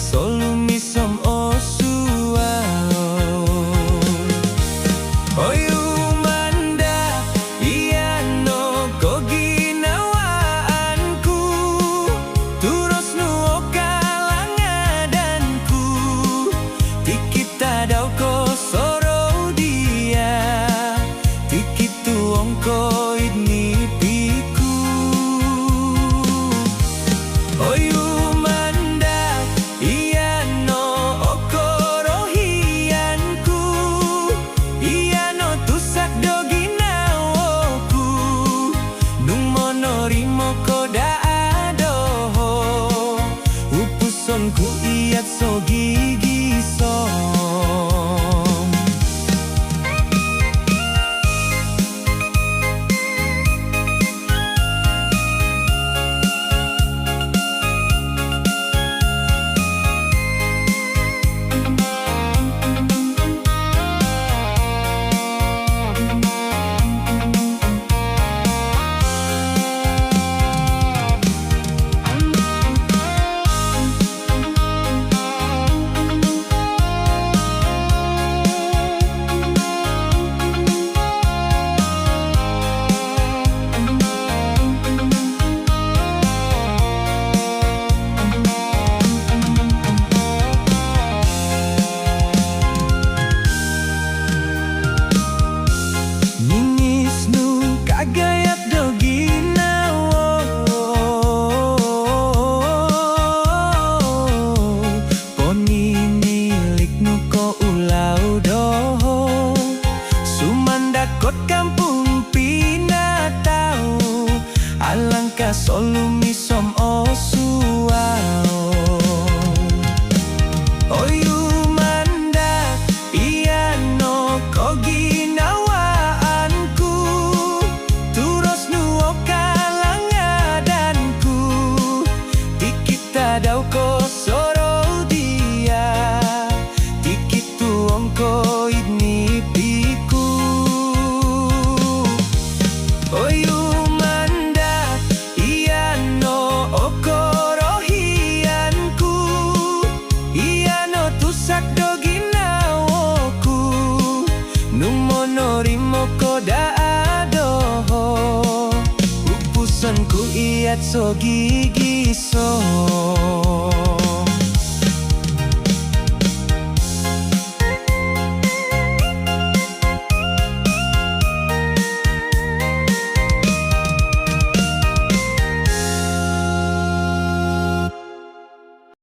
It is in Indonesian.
solumi som osua. Oyu manda iya no koginawaanku, turus nuo kalangadanku, tikita daw ko soro dia, tikitu ongko idni piku. Oyu manda iya no okorohianku, iya no tusak doginawoku, numonorimo koda adoho, upusonku iat so gigi song. Gayat doginawo, poni miliknu ko ulau doho, sumandakot kampung pinatau, alangkah solumi som osuao. Oyu manda iya no koginawaanku, turus nuo kalangadanku, tikita daw ko soro dia, tikitu ongko idni piku. Oyu manda iya no okorohianku, iya no tusak doginawoku, numonorimo koda adoho, upusanku iat so gigi song.